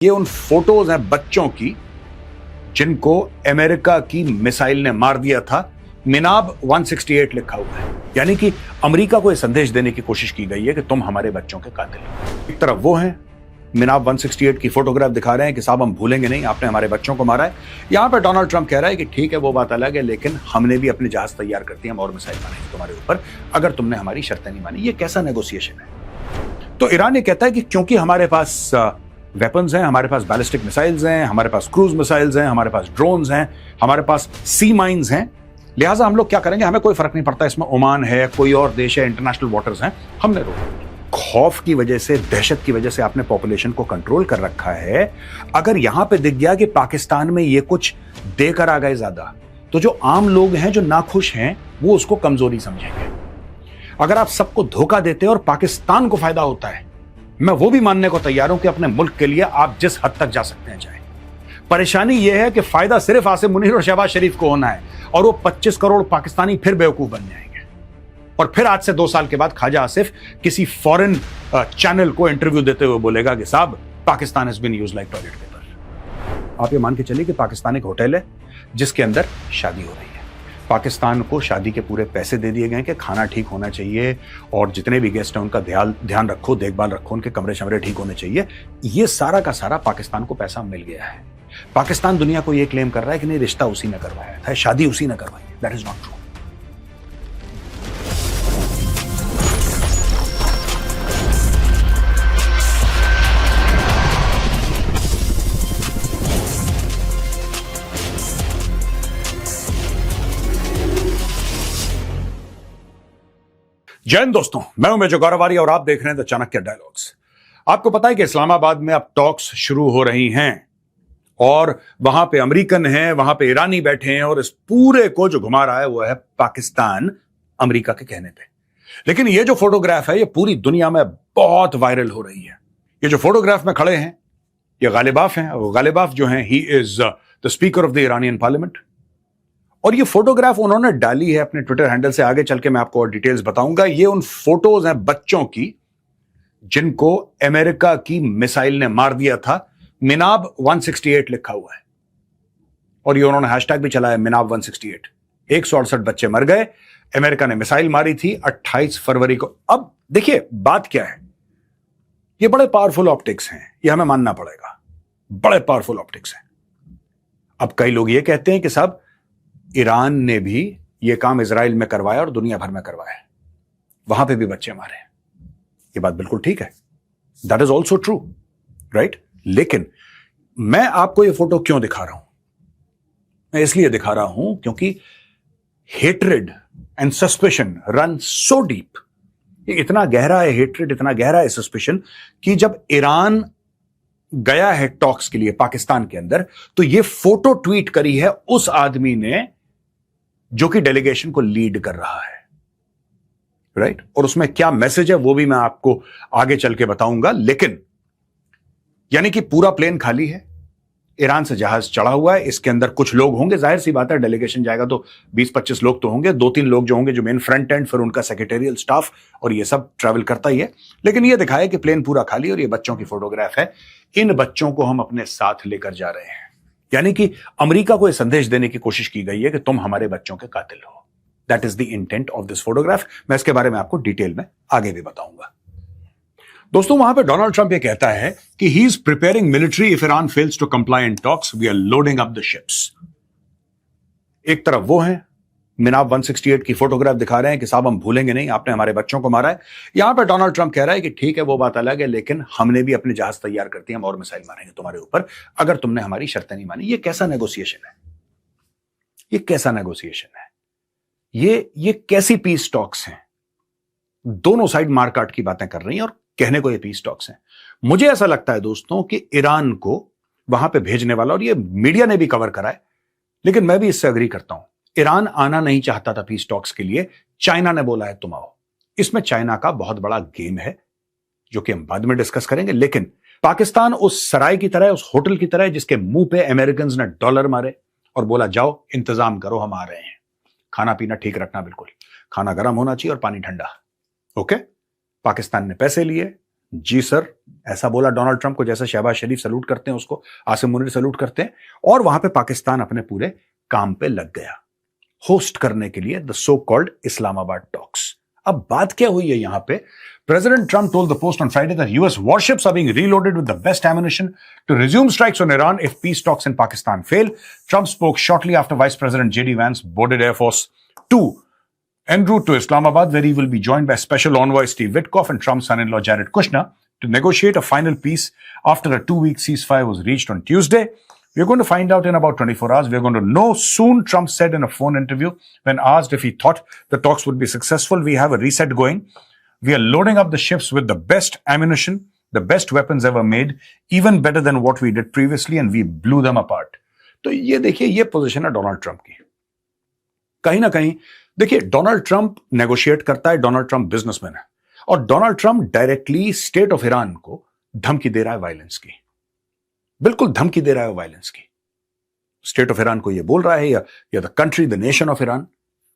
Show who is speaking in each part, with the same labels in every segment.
Speaker 1: ये उन फोटोज हैं बच्चों की जिनको अमेरिका की मिसाइल ने मार दिया था। मिनाब 168 लिखा हुआ है, यानी कि अमेरिका को यह संदेश देने की कोशिश की गई है कि तुम हमारे बच्चों के कातिल हो। एक तरफ वो हैं, मिनाब 168 की फोटोग्राफ दिखा रहे हैं कि साहब हम भूलेंगे नहीं, आपने हमारे बच्चों को मारा है। यहां पर डोनाल्ड ट्रंप कह रहा है कि ठीक है वो बात अलग है, लेकिन हमने भी अपने जहाज तैयार कर दिए, हम और मिसाइल मारेंगे तुम्हारे ऊपर अगर तुमने हमारी शर्तें नहीं मानी। ये कैसा नेगोशिएशन है? तो ईरान ये कहता है कि क्योंकि हमारे पास वेपन्स हैं, हमारे पास बैलिस्टिक मिसाइल्स हैं, हमारे पास क्रूज मिसाइल्स हैं, हमारे पास ड्रोन्स हैं, हमारे पास सी माइंस हैं, लिहाजा हम लोग क्या करेंगे, हमें कोई फर्क नहीं पड़ता इसमें ओमान है, कोई और देश है, इंटरनेशनल वाटर्स हैं, हमने रोका। खौफ की वजह से, दहशत की वजह से आपने पॉपुलेशन को कंट्रोल कर रखा है। अगर यहां पे दिख गया कि पाकिस्तान में ये कुछ देकर आ गए ज्यादा, तो जो आम लोग हैं, जो नाखुश हैं, वो उसको कमजोरी समझेंगे। अगर आप सबको धोखा देते और पाकिस्तान को फायदा होता है, मैं वो भी मानने को तैयार हूं कि अपने मुल्क के लिए आप जिस हद तक जा सकते हैं जाएं। परेशानी यह है कि फायदा सिर्फ आसिम मुनीर और शहबाज शरीफ को होना है, और वो 25 करोड़ पाकिस्तानी फिर बेवकूफ बन जाएंगे। और फिर आज से 2 साल के बाद ख्वाजा आसिफ किसी फॉरेन चैनल को इंटरव्यू देते हुए बोलेगा कि साहब Pakistan has been used like toilet paper. आप ये मान के चलिए कि पाकिस्तान एक होटल है जिसके अंदर शादी हो रही है। पाकिस्तान को शादी के पूरे पैसे दे दिए गए कि खाना ठीक होना चाहिए और जितने भी गेस्ट हैं उनका ध्यान रखो, देखभाल रखो, उनके कमरे शमरे ठीक होने चाहिए। ये सारा का सारा पाकिस्तान को पैसा मिल गया है। पाकिस्तान दुनिया को ये क्लेम कर रहा है कि नहीं, रिश्ता उसी ने करवाया था, शादी उसी ने करवाई। That is not true. जय हिंद दोस्तों, मैं हूं मेजर गौरवारी और आप देख रहे हैं द चाणक्य डायलॉग्स। आपको पता है कि इस्लामाबाद में अब टॉक्स शुरू हो रही हैं और वहां पे अमेरिकन हैं, वहां पे ईरानी बैठे हैं, और इस पूरे को जो घुमा रहा है वो है पाकिस्तान, अमेरिका के कहने पे। लेकिन ये जो फोटोग्राफ है ये पूरी दुनिया में बहुत वायरल हो रही है। ये जो फोटोग्राफ में खड़े हैं ये गालिबाफ हैं, और गालिबाफ जो हैं he is the speaker of the Iranian parliament. और ये फोटोग्राफ उन्होंने डाली है अपने ट्विटर हैंडल से, आगे चल के मैं आपको और डिटेल्स बताऊंगा। ये उन फोटोज हैं बच्चों की जिनको अमेरिका की मिसाइल ने मार दिया था। मिनाब 168 लिखा हुआ है और ये उन्होंने हैशटैग भी चलाया, मिनाब 168। 168 बच्चे मर गए, अमेरिका ने मिसाइल मारी थी 28 फरवरी को। अब देखिए बात क्या है, ये बड़े पावरफुल ऑप्टिक्स हैं, ये हमें मानना पड़ेगा, बड़े पावरफुल ऑप्टिक्स हैं। अब कई लोग ये कहते हैं कि साहब ईरान ने भी यह काम इजराइल में करवाया और दुनिया भर में करवाया, वहां पे भी बच्चे मारे। ये बात बिल्कुल ठीक है, that is also true, right. लेकिन मैं आपको यह फोटो क्यों दिखा रहा हूं? मैं इसलिए दिखा रहा हूं क्योंकि hatred and suspicion run so deep, ये इतना गहरा है हेट्रेड, इतना गहरा है सस्पिशन, कि जब ईरान गया है टॉक्स के लिए पाकिस्तान के अंदर, तो यह फोटो ट्वीट करी है उस आदमी ने जो कि डेलीगेशन को लीड कर रहा है, राइट। और उसमें क्या मैसेज है वो भी मैं आपको आगे चल के बताऊंगा। लेकिन यानी कि पूरा प्लेन खाली है, ईरान से जहाज चढ़ा हुआ है, इसके अंदर कुछ लोग होंगे, जाहिर सी बात है डेलीगेशन जाएगा तो 20-25 लोग तो होंगे, 2-3 लोग जो होंगे जो मेन फ्रंट एंड, फिर उनका सेक्रेटेरियल स्टाफ, और ये सब ट्रैवल करता ही है। लेकिन ये दिखाया कि प्लेन पूरा खाली, और ये बच्चों की फोटोग्राफ है। इन बच्चों को हम अपने साथ लेकर जा रहे हैं, यानी कि अमेरिका को यह संदेश देने की कोशिश की गई है कि तुम हमारे बच्चों के कातिल हो। That is the intent of this photograph. मैं इसके बारे में आपको डिटेल में आगे भी बताऊंगा। दोस्तों, वहां पे डोनाल्ड ट्रंप ये कहता है कि he is preparing military if Iran fails to comply in talks, we are loading up the ships. एक तरफ वो हैं, मिनाब 168 की फोटोग्राफ दिखा रहे हैं कि साहब हम भूलेंगे नहीं, आपने हमारे बच्चों को मारा है। यहां पर डोनाल्ड ट्रंप कह रहा है कि ठीक है वो बात अलग है, लेकिन हमने भी अपने जहाज तैयार कर दिए, हम और मिसाइल मारेंगे तुम्हारे ऊपर अगर तुमने हमारी शर्तें नहीं मानी। ये कैसा नेगोशिएशन है? ये कैसा नेगोशिएशन है? ये कैसी पीस टॉक्स हैं? दोनों साइड मारकाट की बातें कर रही हैं और कहने को ये पीस टॉक्स हैं। मुझे ऐसा लगता है दोस्तों कि ईरान को वहां पे भेजने वाला, और ये मीडिया ने भी कवर करा है, लेकिन मैं भी इससे अग्री करता हूं, ईरान आना नहीं चाहता था पीस टॉक्स के लिए, चाइना ने बोला है तुम आओ। इसमें चाइना का बहुत बड़ा गेम है जो कि हम बाद में डिस्कस करेंगे। लेकिन पाकिस्तान उस सराय की तरह, उस होटल की तरह जिसके मुंह पे अमेरिकन ने डॉलर मारे और बोला जाओ इंतजाम करो, हम आ रहे हैं। खाना पीना ठीक रखना, बिल्कुल खाना गर्म होना चाहिए और पानी ठंडा, ओके। पाकिस्तान ने पैसे लिए, जी सर, ऐसा बोला डोनाल्ड ट्रंप को, जैसे शहबाज शरीफ सलूट करते हैं उसको, आसिम मुनीर सलूट करते हैं। और वहां पे पाकिस्तान अपने पूरे काम पे लग गया होस्ट करने के लिए the so called Islamabad talks. अब बात क्या हुई है यहां पे? President Trump told the Post on Friday that US warships are being reloaded with the best ammunition to resume strikes on Iran if peace talks in Pakistan fail. Trump spoke shortly after Vice President J.D. Vance boarded Air Force 2 en route to Islamabad, where he will be joined by Special Envoy Steve Witkoff and Trump's son-in-law Jared Kushner to negotiate a final peace after a 2-week ceasefire was reached on Tuesday. We're going to find out in about 24 hours. We're going to know soon, Trump said in a phone interview when asked if he thought the talks would be successful. We have a reset going. We are loading up the ships with the best ammunition, the best weapons ever made, even better than what we did previously, and we blew them apart. तो ये देखिए, ये position है Donald Trump की। कहीं ना कहीं देखिए, डोनाल्ड ट्रंप नेगोशिएट करता है, डोनाल्ड ट्रंप बिजनेसमैन है, और Donald Trump directly state of Iran को धमकी दे रहा है वायलेंस की, बिल्कुल धमकी दे रहा है वायलेंस की। स्टेट ऑफ ईरान को यह बोल रहा है, या the country, the nation of Iran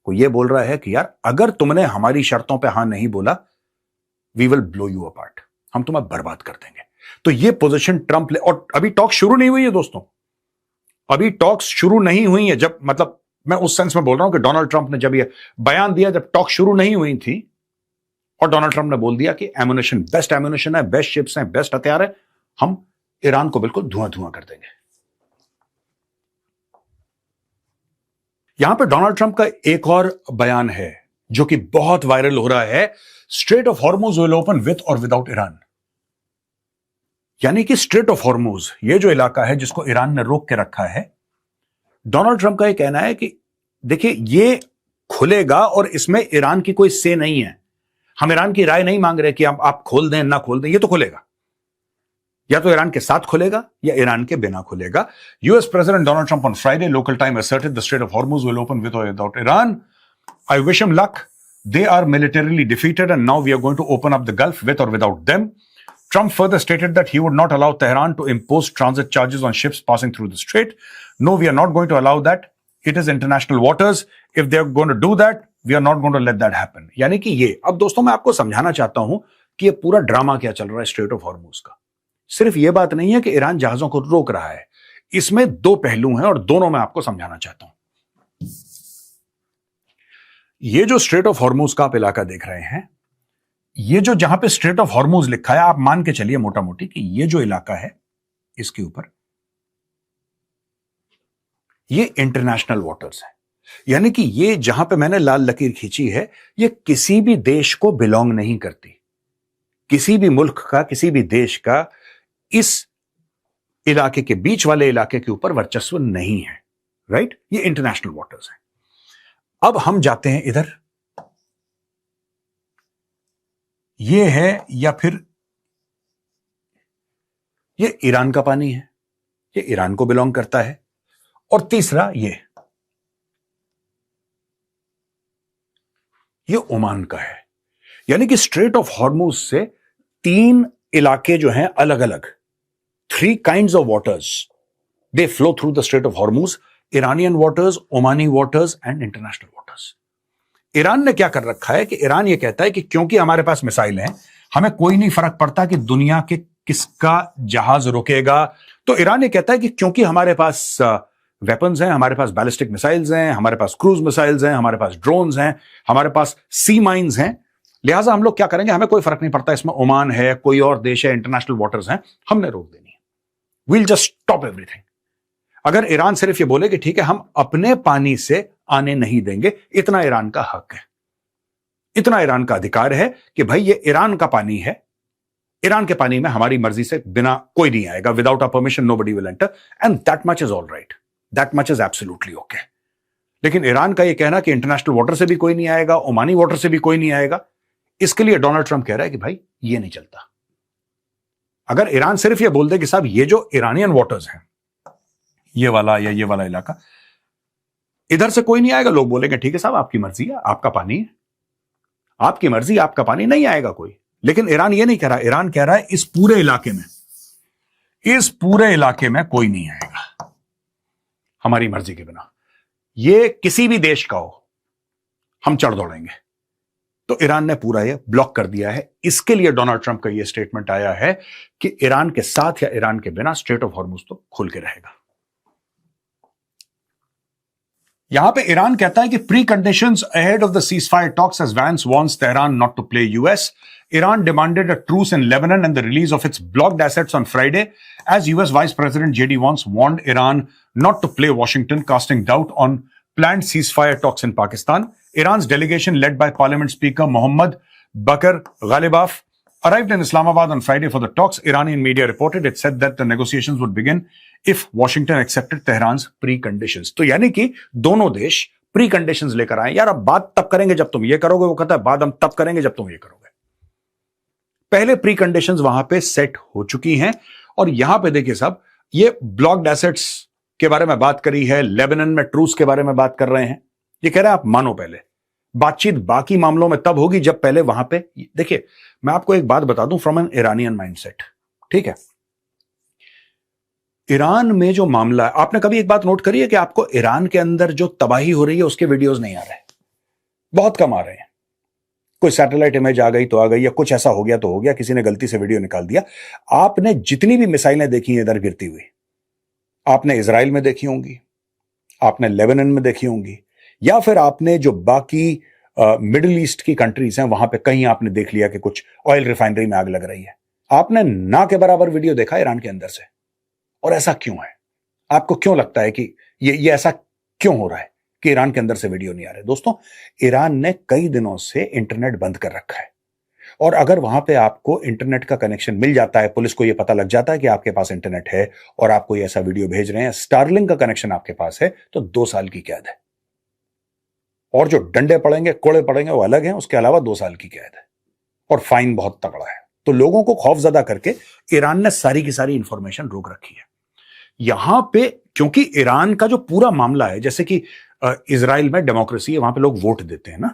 Speaker 1: को यह बोल रहा है कि यार, अगर तुमने हमारी शर्तों पे हां नहीं बोला, we will blow you apart, हम तुम्हें बर्बाद कर देंगे। तो यह पोजीशन ट्रंप ले, और अभी टॉक्स शुरू नहीं हुई है दोस्तों, अभी टॉक्स शुरू नहीं हुई है। जब, मतलब मैं उस सेंस में बोल रहा हूं कि डोनाल्ड ट्रंप ने जब यह बयान दिया, जब टॉक्स शुरू नहीं हुई थी, और डोनाल्ड ट्रंप ने बोल दिया कि एमुनेशन, बेस्ट एमुनेशन है, बेस्ट शिप्स हैं, बेस्ट हथियार है, हम ईरान को बिल्कुल धुआं धुआं कर देंगे। यहां पे डोनाल्ड ट्रंप का एक और बयान है जो कि बहुत वायरल हो रहा है। Straight of Hormuz will open with और विदाउट ईरान। यानी कि स्ट्रेट ऑफ हॉर्मुज, ये जो इलाका है जिसको ईरान ने रोक के रखा है, डोनाल्ड ट्रंप का यह कहना है कि देखिए, ये खुलेगा और इसमें ईरान की कोई से नहीं है। हम ईरान की राय नहीं मांग रहे कि आप खोल दें ना खोल दें, ये तो खुलेगा, या तो ईरान के साथ खुलेगा या ईरान के बिना खुलेगा। US president Donald Trump on Friday local time asserted the Strait of Hormuz will open with or without Iran. I wish him luck. They are militarily defeated and now we are going to open up the Gulf with or without them. Trump further stated that he would not allow Tehran to impose transit charges on ships passing through the strait. No, we are not going to allow that. It is international waters. If they are going to do that, we are not going to let that happen. यानी कि ये, अब दोस्तों मैं आपको समझाना चाहता हूं कि ये पूरा ड्रामा क्या चल रहा है स्ट्रेट ऑफ हॉर्मुज का। सिर्फ यह बात नहीं है कि ईरान जहाजों को रोक रहा है, इसमें दो पहलू हैं और दोनों मैं आपको समझाना चाहता हूं। ये जो स्ट्रेट ऑफ हॉर्मुज का आप इलाका देख रहे हैं, ये जो जहां पे स्ट्रेट ऑफ हॉर्मुज लिखा है, आप मान के चलिए मोटा मोटी कि ये जो इलाका है, इसके ऊपर ये इंटरनेशनल वाटर्स है। यानी कि ये जहां पे मैंने लाल लकीर खींची है, ये किसी भी देश को बिलोंग नहीं करती। किसी भी मुल्क का, किसी भी देश का इस इलाके के बीच वाले इलाके के ऊपर वर्चस्व नहीं है, राइट? ये इंटरनेशनल वाटर्स हैं। अब हम जाते हैं इधर, ये है, या फिर ये ईरान का पानी है, ये ईरान को बिलोंग करता है। और तीसरा ये ओमान का है। यानी कि स्ट्रेट ऑफ हॉर्मुज से तीन इलाके जो हैं अलग अलग, 3 kinds of waters, they flow through the Strait of Hormuz: Iranian waters, Omani waters and international waters. Iran ने क्या कर रखा है कि ईरान ये कहता है कि क्योंकि हमारे पास मिसाइल हैं, हमें कोई नहीं फर्क पड़ता कि दुनिया के किसका जहाज रुकेगा। तो ईरान ये कहता है कि क्योंकि हमारे पास वेपन्स हैं, हमारे पास बैलिस्टिक मिसाइल्स हैं, हमारे पास क्रूज मिसाइल्स हैं, हमारे पास ड्रोन्स हैं, हमारे पास सी माइन्स हैं, लिहाजा हम लोग क्या करेंगे, हमें कोई फर्क नहीं पड़ता इसमें ओमान है, कोई और देश है, इंटरनेशनल वाटर्स हैं, हमने रोक देनी है। We'll just stop everything. अगर ईरान सिर्फ ये बोले कि ठीक है, हम अपने पानी से आने नहीं देंगे, इतना ईरान का हक है, इतना ईरान का अधिकार है कि भाई ये ईरान का पानी है, ईरान के पानी में हमारी मर्जी से बिना कोई नहीं आएगा, without a permission nobody will enter, and that much is all right, that much is absolutely okay. लेकिन ईरान का ये कहना कि इंटरनेशनल वाटर से भी कोई नहीं आएगा, ओमानी वाटर से भी कोई नहीं आएगा, इसके लिए डोनाल्ड ट्रंप कह रहा है कि भाई ये नहीं चलता। अगर ईरान सिर्फ ये बोल दे कि साहब ये जो ईरानियन वाटर्स हैं, ये वाला या ये वाला इलाका, इधर से कोई नहीं आएगा, लोग बोलेंगे ठीक है साहब, आपकी मर्जी है, आपका पानी है, आपकी मर्जी, आपका पानी, नहीं आएगा कोई। लेकिन ईरान ये नहीं कह रहा, ईरान कह रहा है इस पूरे इलाके में कोई नहीं आएगा हमारी मर्जी के बिना, ये किसी भी देश का हो, हम चढ़ दौड़ेंगे। तो ईरान ने पूरा ये ब्लॉक कर दिया है। इसके लिए डोनाल्ड ट्रंप का ये स्टेटमेंट आया है कि ईरान के साथ या ईरान के बिना स्ट्रेट ऑफ हॉर्मुज तो खुल के रहेगा। यहां पे ईरान कहता है कि pre conditions ahead of the ceasefire talks as Vance wants Tehran not to play US. Iran demanded a truce in Lebanon and the release of its blocked assets on Friday, as US Vice President J.D. Vance warned Iran not to play Washington, casting doubt on planned ceasefire talks in Pakistan. Iran's delegation, led by Parliament Speaker Mohammad Bakr Ghalibaf, arrived in Islamabad on Friday for the talks. Iranian media reported it said that the negotiations would begin if Washington accepted Tehran's preconditions. तो यानी कि दोनों देश pre conditions लेकर आए, यार अब बात तब करेंगे जब तुम ये करोगे, वो कहता है बाद हम तब करेंगे जब तुम ये करोगे। पहले प्री कंडीशंस वहां पे सेट हो चुकी हैं। और यहां पे देखिए साहब, ये ब्लॉक्ड एसेट्स के बारे में बात करी है, लेबनान में ट्रूस के बारे में बात कर रहे हैं। ये कह रहे हैं आप मानो, पहले बातचीत बाकी मामलों में तब होगी जब पहले वहां पे। देखिए मैं आपको एक बात बता दूं फ्रॉम एन ईरानियन माइंडसेट, ठीक है। ईरान में जो मामला है, आपने कभी एक बात नोट करी है कि आपको ईरान के अंदर जो तबाही हो रही है उसके वीडियोस नहीं आ रहे, बहुत कम आ रहे हैं। कोई सैटेलाइट इमेज आ गई तो आ गई, या कुछ ऐसा हो गया तो हो गया, किसी ने गलती से वीडियो निकाल दिया। आपने जितनी भी मिसाइलें देखी हैं इधर गिरती हुई, आपने इजराइल में देखी होंगी, आपने लेबनान में देखी होंगी, या फिर आपने जो बाकी मिडिल ईस्ट की कंट्रीज हैं वहां पे कहीं आपने देख लिया कि कुछ ऑयल रिफाइनरी में आग लग रही है। आपने ना के बराबर वीडियो देखा ईरान के अंदर से। और ऐसा क्यों है? आपको क्यों लगता है कि ये ऐसा क्यों हो रहा है कि ईरान के अंदर से वीडियो नहीं आ रहे? दोस्तों, ईरान ने कई दिनों से इंटरनेट बंद कर रखा है, और अगर वहां पे आपको इंटरनेट का कनेक्शन मिल जाता है, पुलिस को यह पता लग जाता है कि आपके पास इंटरनेट है और आप कोई ऐसा वीडियो भेज रहे हैं, स्टारलिंक का कनेक्शन आपके पास है, तो 2 साल की कैद है। और जो डंडे पड़ेंगे, कोड़े पड़ेंगे, वो अलग हैं, उसके अलावा 2 साल की कैद है और फाइन बहुत तगड़ा है। तो लोगों को खौफजदा करके ईरान ने सारी की सारी इंफॉर्मेशन रोक रखी है। यहां पे क्योंकि ईरान का जो पूरा मामला है, जैसे कि इजराइल में डेमोक्रेसी है, वहां पे लोग वोट देते हैं ना,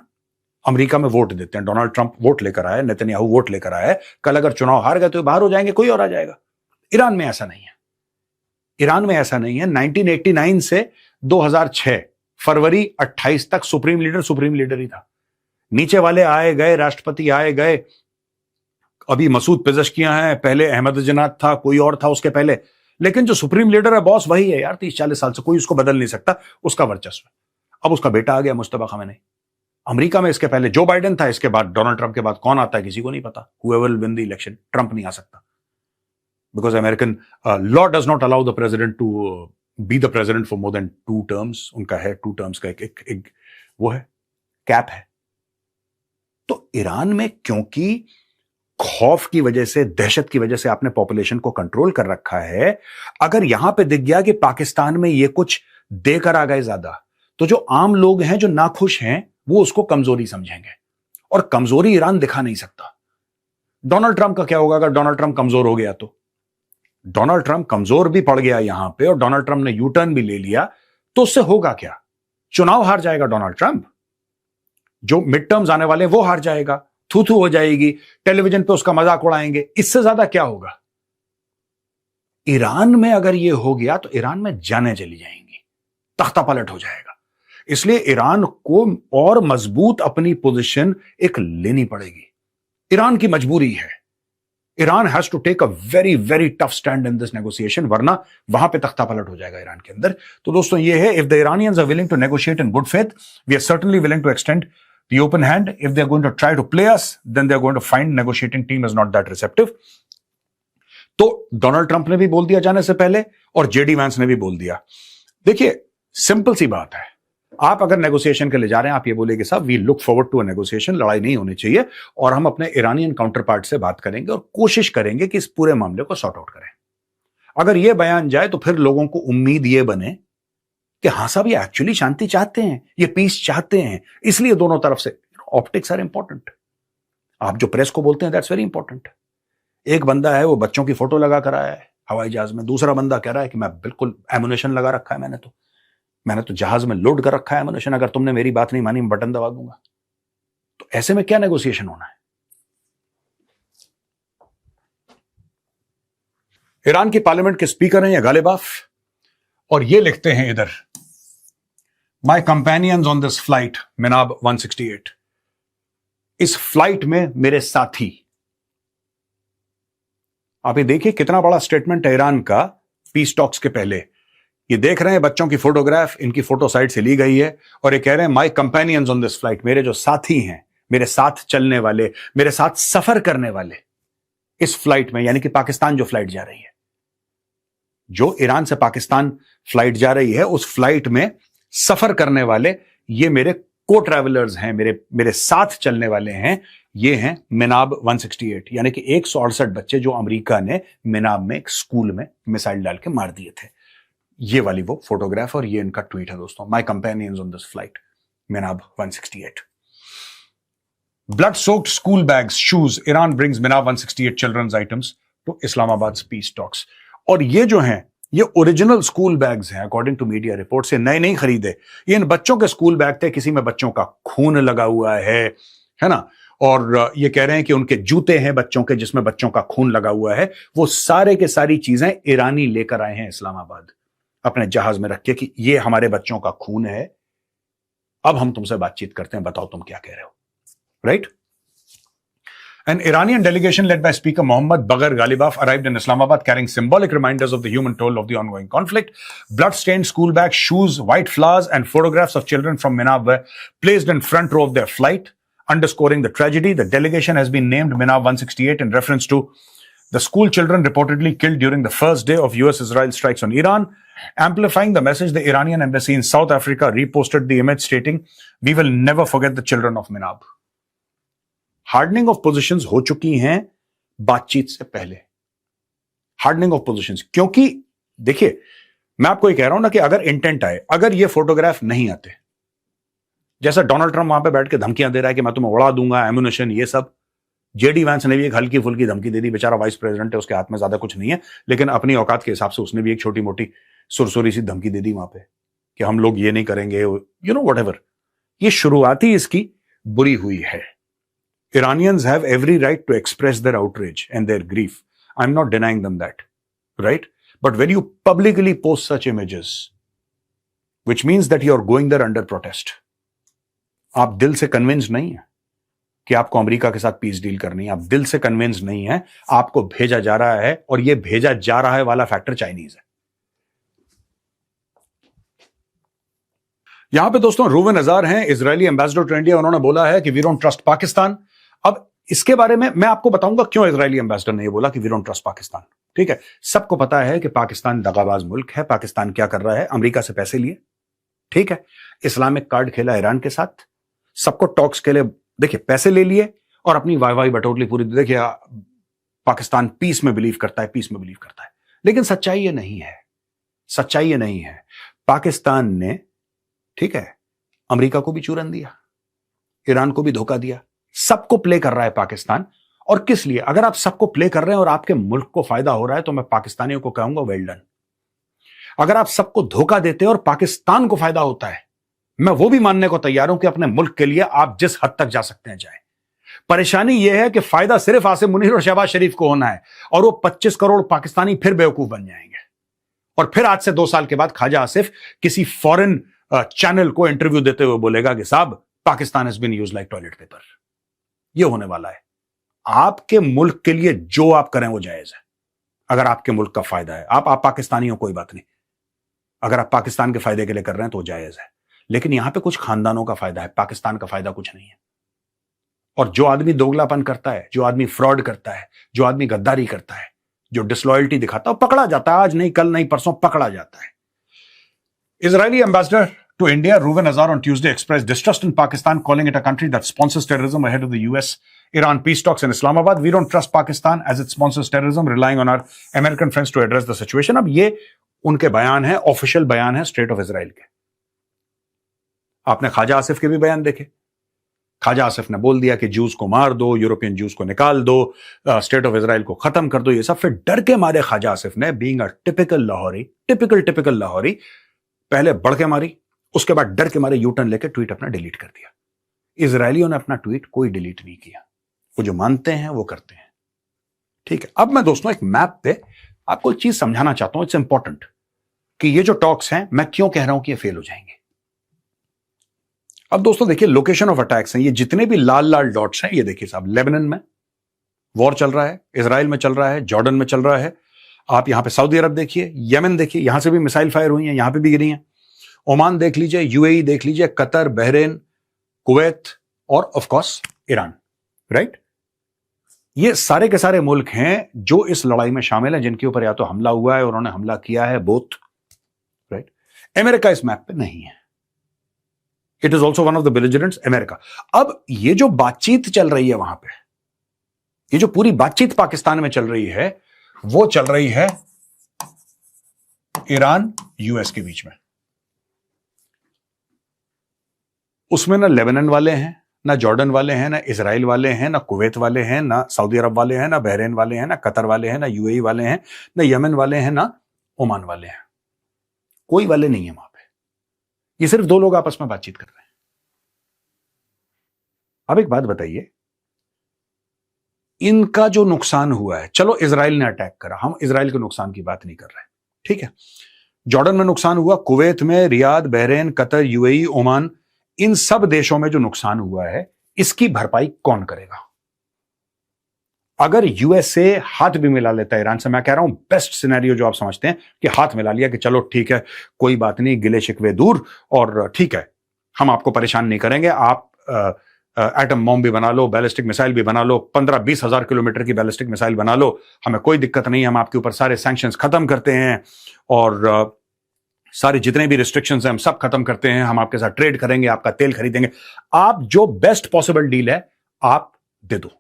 Speaker 1: अमेरिका में वोट देते हैं। डोनाल्ड ट्रंप वोट लेकर आया, नेतन्याहू वोट लेकर आया, कल अगर चुनाव हार गए तो बाहर हो जाएंगे, कोई और आ जाएगा। ईरान में ऐसा नहीं है। ईरान में ऐसा नहीं है। 1989 से 2006 फरवरी 28 तक सुप्रीम लीडर ही था। नीचे वाले आए गए, राष्ट्रपति आए गए, अभी मसूद पेज़ेश्कियां हैं, पहले अहमदीनेजाद था, कोई और था उसके पहले, लेकिन जो सुप्रीम लीडर है, बॉस वही है यार। 30-40 साल से कोई उसको बदल नहीं सकता, उसका वर्चस्व। अब उसका बेटा आ गया मुस्तफा खामेनी। अमेरिका में इसके पहले जो बाइडेन था, इसके बाद डोनाल्ड ट्रंप के बाद कौन आता है किसी को नहीं पता। Whoever will win the election, Trump नहीं आ सकता, because American law does not allow the president to be the president for more than 2 terms. उनका है 2 टर्म्स का एक वो है, कैप है। तो ईरान में क्योंकि खौफ की वजह से, दहशत की वजह से आपने पॉपुलेशन को कंट्रोल कर रखा है, अगर यहां पे दिख गया कि पाकिस्तान में ये कुछ देकर आ गए ज्यादा, तो जो आम लोग हैं, जो नाखुश हैं, वो उसको कमजोरी समझेंगे, और कमजोरी ईरान दिखा नहीं सकता। डोनाल्ड ट्रंप का क्या होगा अगर डोनाल्ड ट्रंप कमजोर हो गया? तो डोनाल्ड ट्रंप कमजोर भी पड़ गया यहां पे, और डोनाल्ड ट्रंप ने यू टर्न भी ले लिया, तो उससे होगा क्या? चुनाव हार जाएगा डोनाल्ड ट्रंप, जो मिड टर्म्स आने वाले वो हार जाएगा, थू हो जाएगी, टेलीविजन पे उसका मजाक उड़ाएंगे। इससे ज्यादा क्या होगा? ईरान में अगर ये हो गया तो ईरान में जानें चली जाएंगी, तख्ता पलट हो जाएगा। इसलिए ईरान को और मजबूत अपनी पोजीशन एक लेनी पड़ेगी। ईरान की मजबूरी है। Iran has to take a very very tough stand in this negotiation, वरना वहां पे तख्ता पलट हो जाएगा ईरान के अंदर। तो दोस्तों, ये है, if the Iranians are willing to negotiate in good faith, we are certainly willing to extend the open hand. If they're going to try to play us, then they're going to find negotiating team is not that receptive. तो Donald Trump ने भी बोल दिया जाने से पहले, और JD Vance ने भी बोल दिया। देखिए, सिंपल सी बात है, आप अगर नेगोशिएशन के लिए जा रहे हैं, आप ये बोले कि साहब we look forward to a negotiation, लड़ाई नहीं होनी चाहिए, और हम अपने ईरानियन काउंटर पार्ट से बात करेंगे और कोशिश करेंगे कि इस पूरे मामले को सॉर्ट आउट करें। अगर यह बयान जाए तो फिर लोगों को उम्मीद ये बने कि हाँ साहब, ये एक्चुअली शांति चाहते हैं, ये पीस चाहते हैं, इसलिए दोनों तरफ से ऑप्टिक्स आर इंपॉर्टेंट। आप जो प्रेस को बोलते हैं, दैट्स वेरी इंपॉर्टेंट। एक बंदा है, वो बच्चों की फोटो लगा कर आया है हवाई जहाज में, दूसरा बंदा कह रहा है कि मैं बिल्कुल एमुनेशन लगा रखा है, मैंने तो जहाज में लोड कर रखा है एमुनेशन, अगर तुमने मेरी बात नहीं मानी मैं बटन दबा दूंगा। तो ऐसे में क्या नेगोशिएशन होना है? ईरान की पार्लियामेंट के स्पीकर हैं ये गालिबाफ, और ये लिखते हैं इधर, My companions on this flight, Minab 168. इस फ्लाइट में मेरे साथी। आप ये देखिए कितना बड़ा स्टेटमेंट है ईरान का पीस टॉक्स के पहले। ये देख रहे हैं बच्चों की फोटोग्राफ, इनकी फोटो साइट से ली गई है और ये कह रहे हैं माई कंपेनियंस ऑन दिस फ्लाइट, मेरे जो साथी हैं, मेरे साथ चलने वाले, मेरे साथ सफर करने वाले इस फ्लाइट में, यानी कि पाकिस्तान जो फ्लाइट जा रही है, जो ईरान से पाकिस्तान फ्लाइट जा रही है, उस फ्लाइट में सफर करने वाले ये मेरे को ट्रैवलर्स हैं, मेरे साथ चलने वाले हैं। ये हैं मिनाब 168, यानी कि 168 बच्चे जो अमेरिका ने मिनाब में एक स्कूल में मिसाइल डाल के मार दिए थे। ये वाली वो फोटोग्राफ और ये इनका ट्वीट है दोस्तों, my companions on this flight, Minab 168। Blood soaked school bags, shoes, Iran brings Minab 168 children's items to Islamabad peace talks. और ये जो हैं ये ओरिजिनल स्कूल बैग्स हैं अकॉर्डिंग टू मीडिया रिपोर्ट से, नए नहीं खरीदे। ये इन बच्चों के स्कूल बैग थे, किसी में बच्चों का खून लगा हुआ है ना। और ये कह रहे हैं कि उनके जूते हैं बच्चों के जिसमें बच्चों का खून लगा हुआ है। वो सारे के सारी चीजें ईरानी लेकर आए हैं इस्लामाबाद अपने जहाज में रख के कि ये हमारे बच्चों का खून है, अब हम तुमसे बातचीत करते हैं, बताओ तुम क्या कह रहे हो, right? An Iranian delegation led by Speaker Mohammad Bagher Ghalibaf arrived in Islamabad carrying symbolic reminders of the human toll of the ongoing conflict. Blood-stained school bags, shoes, white flowers, and photographs of children from Minab were placed in front row of their flight, underscoring the tragedy. The delegation has been named Minab 168 in reference to the school children reportedly killed during the first day of US-Israel strikes on Iran. Amplifying the message, the Iranian embassy in South Africa reposted the image stating, "We will never forget the children of Minab." Hardening of positions हो चुकी हैं बातचीत से पहले, hardening of positions. क्योंकि देखिए मैं आपको ये कह रहा हूं ना कि अगर इंटेंट आए, अगर ये फोटोग्राफ नहीं आते, जैसा डोनाल्ड ट्रंप वहां पे बैठ के धमकियां दे रहा है कि मैं तुम्हें उड़ा दूंगा, एम्यूनिशन, ये सब, जेडी वैंस ने भी एक हल्की फुल्की धमकी दे दी, बेचारा वाइस प्रेसिडेंट है, उसके हाथ में ज्यादा कुछ नहीं है, लेकिन अपनी औकात के हिसाब से उसने भी एक छोटी मोटी सुरसुरी सी धमकी दे दी वहां पे कि हम लोग ये नहीं करेंगे, यू नो व्हाटएवर। ये शुरुआती इसकी बुरी हुई है। Iranians have every right to express their outrage and their grief. I'm not denying them that, right? But when you publicly post such images, which means that you're going there under protest, आप दिल से convince नहीं है कि आपको America के साथ peace deal करनी है, आप दिल से कन्विंस नहीं है, आपको भेजा जा रहा है, और ये भेजा जा रहा है वाला फैक्टर चाइनीज है। यहां पे दोस्तों रूवन अजार हैं, इजरायली एम्बेसडर टू इंडिया, उन्होंने बोला है कि वी डोंट ट्रस्ट पाकिस्तान। अब इसके बारे में मैं आपको बताऊंगा क्यों इजरायली एम्बेसडर ने ये बोला कि वी डोंट ट्रस्ट पाकिस्तान। ठीक है, सबको पता है कि पाकिस्तान दगाबाज मुल्क है। पाकिस्तान क्या कर रहा है? अमेरिका से पैसे लिए, ठीक है, इस्लामिक कार्ड खेला ईरान के साथ, सबको टॉक्स के लिए देखिए पैसे ले लिए और अपनी वाई बटोर ली पूरी। देखिए पाकिस्तान पीस में बिलीव करता है, पीस में बिलीव करता है, लेकिन सच्चाई ये नहीं है, सच्चाई ये नहीं है। पाकिस्तान ने, ठीक है, अमेरिका को भी चूरन दिया, ईरान को भी धोखा दिया, सबको प्ले कर रहा है पाकिस्तान। और किस लिए? अगर आप सबको प्ले कर रहे हैं और आपके मुल्क को फायदा हो रहा है तो मैं पाकिस्तानियों को कहूंगा वेल डन। अगर आप सबको धोखा देते हैं और पाकिस्तान को फायदा होता है, मैं वो भी मानने को तैयार हूं कि अपने मुल्क के लिए आप जिस हद तक जा सकते हैं जाएं। परेशानी यह है कि फायदा सिर्फ आसिम मुनीर और शहबाज शरीफ को होना है और वो 25 करोड़ पाकिस्तानी फिर बेवकूफ बन जाएंगे। और फिर आज से 2 साल के बाद ख्वाजा आसिफ किसी फॉरेन चैनल को इंटरव्यू देते हुए बोलेगा कि साहब Pakistan has been used like toilet paper. यह होने वाला है। आपके मुल्क के लिए जो आप करें वो जायज है, अगर आपके मुल्क का फायदा है। आप पाकिस्तानी हो, कोई बात नहीं, अगर आप पाकिस्तान के फायदे के लिए कर रहे हैं तो जायज है। लेकिन यहां पे कुछ खानदानों का फायदा है, पाकिस्तान का फायदा कुछ नहीं है। और जो आदमी दोगलापन करता है, जो आदमी फ्रॉड करता है, जो आदमी गद्दारी करता है, जो डिसलॉयल्टी दिखाता है, पकड़ा जाता है। आज नहीं, कल नहीं, परसों पकड़ा जाता है। Israeli ambassador to India, Reuven Azar, on Tuesday expressed distrust in Pakistan, calling it a country that sponsors terrorism ahead of the US-Iran peace talks in Islamabad. We don't trust Pakistan as it sponsors terrorism, relying on our American friends to address the situation. अब ये उनके बयान है, official बयान है state of Israel के। आपने ख्वाजा आसिफ के भी बयान देखे। ख्वाजा आसिफ ने बोल दिया कि जूस को मार दो, यूरोपियन जूस को निकाल दो, स्टेट ऑफ इजराइल को खत्म कर दो, ये सब। फिर डर के मारे ख्वाजा आसिफ ने, being a typical Lahori, typical Lahori, पहले बढ़ के मारी, उसके बाद डर के मारे यू टर्न लेकर ट्वीट अपना डिलीट कर दिया। इजरायलियों ने अपना ट्वीट कोई डिलीट नहीं किया, वो जो मानते हैं वो करते हैं। ठीक है, अब मैं दोस्तों एक मैप पे आपको एक चीज समझाना चाहता हूं, इट्स इंपॉर्टेंट, कि ये जो टॉक्स हैं मैं क्यों कह रहा हूं कि ये फेल हो जाएंगे। अब दोस्तों देखिए लोकेशन ऑफ अटैक्स हैं, ये जितने भी लाल लाल डॉट्स हैं, ये देखिए साहब, लेबनान में वॉर चल रहा है, इजराइल में चल रहा है, जॉर्डन में चल रहा है, आप यहां पे सऊदी अरब देखिए, यमन देखिए, यहां से भी मिसाइल फायर हुई हैं, यहां पे भी गिरी हैं, ओमान देख लीजिए, यूएई देख लीजिए, कतर, बहरेन, कुवैत और ऑफ कोर्स ईरान, राइट। ये सारे के सारे मुल्क हैं जो इस लड़ाई में शामिल हैं, जिनके ऊपर या तो हमला हुआ है, उन्होंने हमला किया है, बोथ, राइट। अमेरिका इस मैप पे नहीं है, it is also one of the belligerents, America. अब ये जो बातचीत चल रही है वहां पे, ये जो पूरी बातचीत पाकिस्तान में चल रही है, वो चल रही है ईरान यूएस के बीच में। उसमें ना लेबनान वाले हैं, ना जॉर्डन वाले हैं, ना इजराइल वाले हैं, ना कुवैत वाले हैं, ना सऊदी अरब वाले हैं, ना बहरेन वाले हैं, ना कतर वाले हैं, ना यूएई वाले हैं, ना यमन वाले हैं, ना ओमान वाले हैं। कोई वाले नहीं है वहां पे, ये सिर्फ दो लोग आपस में बातचीत कर रहे हैं। अब एक बात बताइए, इनका जो नुकसान हुआ है, चलो इजराइल ने अटैक करा, हम इजराइल के नुकसान की बात नहीं कर रहे, ठीक है। जॉर्डन में नुकसान हुआ, कुवैत में, Riyadh, Bahrain, Qatar, UAE, Oman, इन सब देशों में जो नुकसान हुआ है, इसकी भरपाई कौन करेगा? अगर यूएसए हाथ भी मिला लेता है ईरान से, मैं कह रहा हूं बेस्ट सिनेरियो जो आप समझते हैं कि हाथ मिला लिया कि चलो ठीक है, कोई बात नहीं, गिले शिकवे दूर, और ठीक है, हम आपको परेशान नहीं करेंगे, आप एटम बॉम्ब भी बना लो, बैलिस्टिक मिसाइल भी बना लो, 15-20 हजार किलोमीटर की बैलिस्टिक मिसाइल बना लो, हमें कोई दिक्कत नहीं, हम आपके ऊपर सारे सैंक्शंस खत्म करते हैं, और सारे जितने भी रिस्ट्रिक्शंस हैं हम सब खत्म करते हैं, हम आपके साथ ट्रेड करेंगे, आपका तेल खरीदेंगे, आप जो बेस्ट पॉसिबल डील है आप दे दो,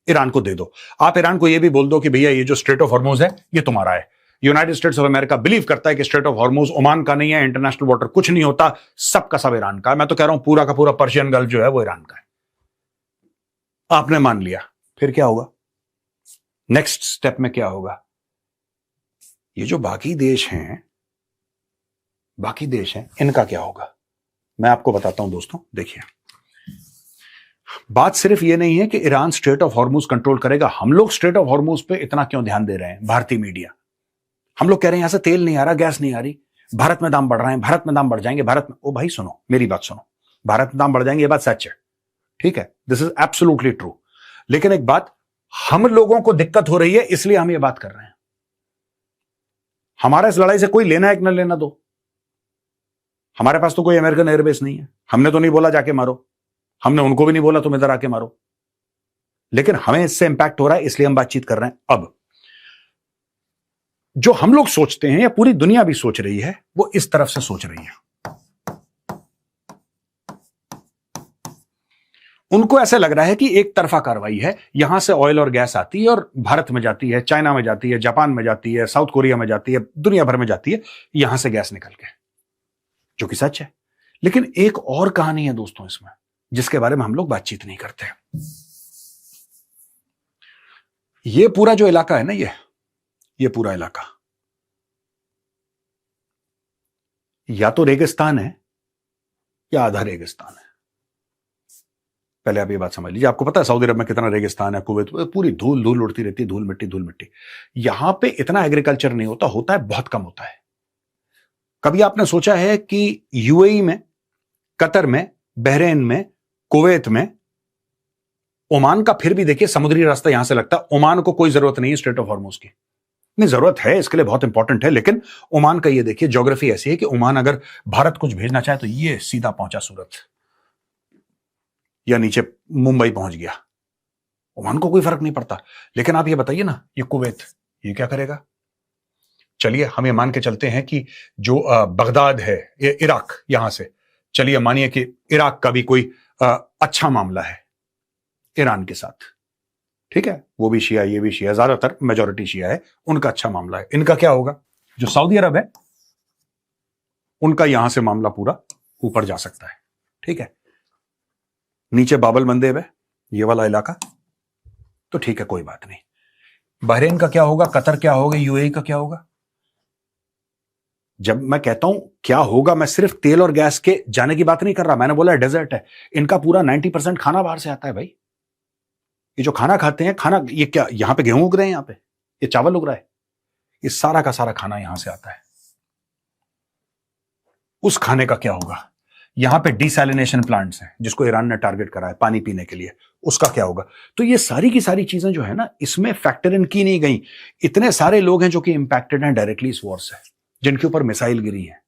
Speaker 1: ईरान को दे दो। आप ईरान को यह भी बोल दो कि भैया ये जो स्ट्रेट ऑफ हॉर्मुज है ये तुम्हारा है, United states of America believe करता है कि स्ट्रेट ऑफ हॉर्मुज ओमान का नहीं है, इंटरनेशनल वाटर कुछ नहीं होता, सबका सब ईरान का है। मैं तो कह रहा हूं पूरा का पूरा पर्शियन गल्फ जो है वो ईरान का है। आपने मान लिया, फिर क्या होगा? नेक्स्ट स्टेप में क्या होगा? ये जो बाकी देश हैं, इनका क्या होगा? मैं आपको बताता हूं दोस्तों, देखिए, बात सिर्फ ये नहीं है कि Iran straight of Hormuz control करेगा। हम लोग स्ट्रेट ऑफ हॉर्मुज पे इतना क्यों ध्यान दे रहे हैं? भारतीय मीडिया, हम लोग कह रहे हैं यहां से तेल नहीं आ रहा, गैस नहीं आ रही, भारत में दाम बढ़ रहे हैं, भारत में दाम बढ़ जाएंगे, भारत में। ओ भाई सुनो, मेरी बात सुनो, भारत में दाम बढ़ जाएंगे, ये बात सच है, ठीक है, दिस इज एब्सोल्युटली ट्रू। लेकिन एक बात, हम लोगों को दिक्कत हो रही है इसलिए हम ये बात कर रहे हैं। हमारा इस लड़ाई से कोई लेना है कि न लेना दो, हमारे पास तो कोई अमेरिकन एयरबेस नहीं है, हमने तो नहीं बोला जाके मारो, हमने उनको भी नहीं बोला तुम इधर आके मारो, लेकिन हमें इससे इंपैक्ट हो रहा है इसलिए हम बातचीत कर रहे हैं। अब जो हम लोग सोचते हैं या पूरी दुनिया भी सोच रही है, वो इस तरफ से सोच रही है। उनको ऐसा लग रहा है कि एक तरफा कार्रवाई है, यहां से ऑयल और गैस आती है और भारत में जाती है, चाइना में जाती है, जापान में जाती है, साउथ कोरिया में जाती है, दुनिया भर में जाती है, यहां से गैस निकल के, जो कि सच है। लेकिन एक और कहानी है दोस्तों इसमें, जिसके बारे में हम लोग बातचीत नहीं करते। ये पूरा जो इलाका है ना, ये पूरा इलाका या तो रेगिस्तान है या आधा रेगिस्तान है। पहले आप ये बात समझ लीजिए। आपको पता है सऊदी अरब में कितना रेगिस्तान है, कुवैत, पूरी धूल धूल उड़ती रहती है, धूल मिट्टी। यहां पे इतना एग्रीकल्चर नहीं होता, होता है बहुत कम होता है। कभी आपने सोचा है कि यूएई में, कतर में, बहरेन में, कुवैत में, ओमान का फिर भी देखिए समुद्री रास्ता यहां से लगता है, ओमान को कोई जरूरत नहीं है स्ट्रेट ऑफ हॉर्मुज की, नहीं जरूरत है, इसके लिए बहुत इंपॉर्टेंट है, लेकिन ओमान का ये देखिए ज्योग्राफी ऐसी है कि ओमान अगर भारत कुछ भेजना चाहे तो ये सीधा पहुंचा सूरत या नीचे मुंबई पहुंच गया, ओमान को कोई फर्क नहीं पड़ता। लेकिन आप ये बताइए ना, ये कुवैत, ये क्या करेगा? चलिए हम ये मान के चलते हैं कि जो बगदाद है, ये इराक, यहां से चलिए मानिए कि इराक का भी कोई अच्छा मामला है ईरान के साथ, ठीक है, वो भी शिया, ये भी शिया, ज्यादातर मेजॉरिटी शिया है, उनका अच्छा मामला है। इनका क्या होगा? जो सऊदी अरब है उनका यहां से मामला पूरा ऊपर जा सकता है, ठीक है, नीचे बाबल मंदेब है, ये वाला इलाका, तो ठीक है, कोई बात नहीं। बहरेन का क्या होगा? कतर क्या होगा? यूएई का क्या होगा? जब मैं कहता हूं क्या होगा, मैं सिर्फ तेल और गैस के जाने की बात नहीं कर रहा, मैंने बोला डेजर्ट है, इनका पूरा 90% खाना बाहर से आता है भाई। ये जो खाना खाते हैं, खाना ये क्या, यहां पे गेहूं उग रहे हैं, यहां पे ये चावल उग रहा है, ये सारा का सारा खाना यहां से आता है। उस खाने का क्या होगा? यहां पे डिसैलिनेशन प्लांट्स हैं जिसको ईरान ने टारगेट करा है पानी पीने के लिए, उसका क्या होगा? तो ये सारी की सारी चीजें जो है ना, इसमें फैक्टर इन की नहीं गई। इतने सारे लोग हैं जो कि इंपैक्टेड हैं डायरेक्टली इस वॉर से, जिनके ऊपर मिसाइल गिरी है,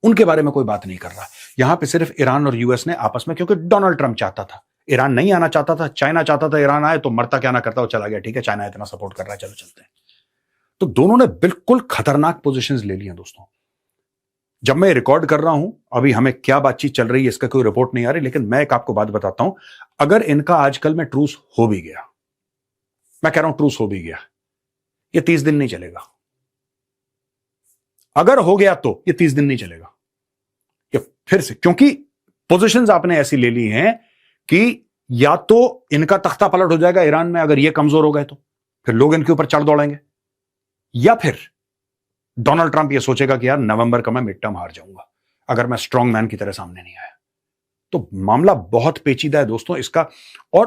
Speaker 1: उनके बारे में कोई बात नहीं कर रहा। यहां पे सिर्फ ईरान और यूएस ने आपस में, क्योंकि डोनाल्ड ट्रंप चाहता था, ईरान नहीं आना चाहता था, चाइना चाहता था ईरान आए, तो मरता क्या ना करता वो चला गया, ठीक है चाइना इतना सपोर्ट कर रहा है, चलो चलते हैं। तो दोनों ने बिल्कुल खतरनाक पोजीशंस ले ली हैं दोस्तों। जब मैं रिकॉर्ड कर रहा हूं, अभी हमें क्या बातचीत चल रही है इसका कोई रिपोर्ट नहीं आ रही, लेकिन मैं एक आपको बात बताता हूं, अगर इनका आजकल में ट्रूस हो भी गया, मैं कह रहा हूं ट्रूस हो भी गया, ये 30 दिन नहीं चलेगा। अगर हो गया तो ये 30 दिन नहीं चलेगा, ये फिर से, क्योंकि पोजीशंस आपने ऐसी ले ली हैं कि या तो इनका तख्ता पलट हो जाएगा ईरान में, अगर ये कमजोर हो गए तो फिर लोग इनके ऊपर चढ़ दौड़ेंगे, या फिर डोनाल्ड ट्रंप ये सोचेगा कि यार नवंबर का मैं मिड टर्म हार जाऊंगा अगर मैं स्ट्रांग मैन की तरह सामने नहीं आया। तो मामला बहुत पेचीदा है दोस्तों इसका। और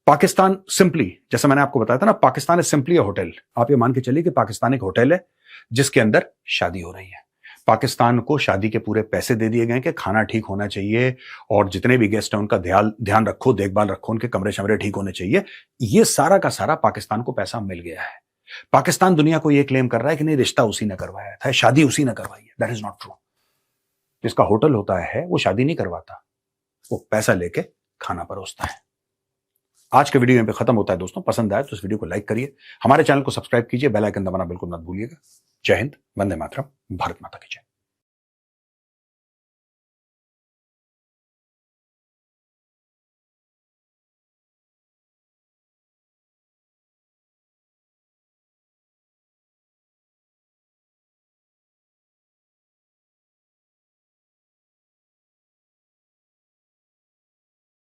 Speaker 1: पाकिस्तान सिंपली, जैसे मैंने आपको बताया था ना, Pakistan is simply a hotel. आप ये मान के चलिए कि पाकिस्तान एक होटल है जिसके अंदर शादी हो रही है। पाकिस्तान को शादी के पूरे पैसे दे दिए गए कि खाना ठीक होना चाहिए और जितने भी गेस्ट हैं उनका ध्यान रखो, देखभाल रखो, उनके कमरे शमरे ठीक होने चाहिए। ये सारा का सारा पाकिस्तान को पैसा मिल गया है। पाकिस्तान दुनिया को ये क्लेम कर रहा है कि नहीं, रिश्ता उसी ने करवाया था, शादी उसी ने करवाई है। That is not true. जिसका होटल होता है वो शादी नहीं करवाता, वो पैसा लेके खाना परोसता है। आज के वीडियो यहाँ पे खत्म होता है दोस्तों। पसंद आए तो इस वीडियो को लाइक करिए, हमारे चैनल को सब्सक्राइब कीजिए, बेल आइकन दबाना बिल्कुल मत भूलिएगा। जय हिंद, वंदे मातरम, भारत माता की जय।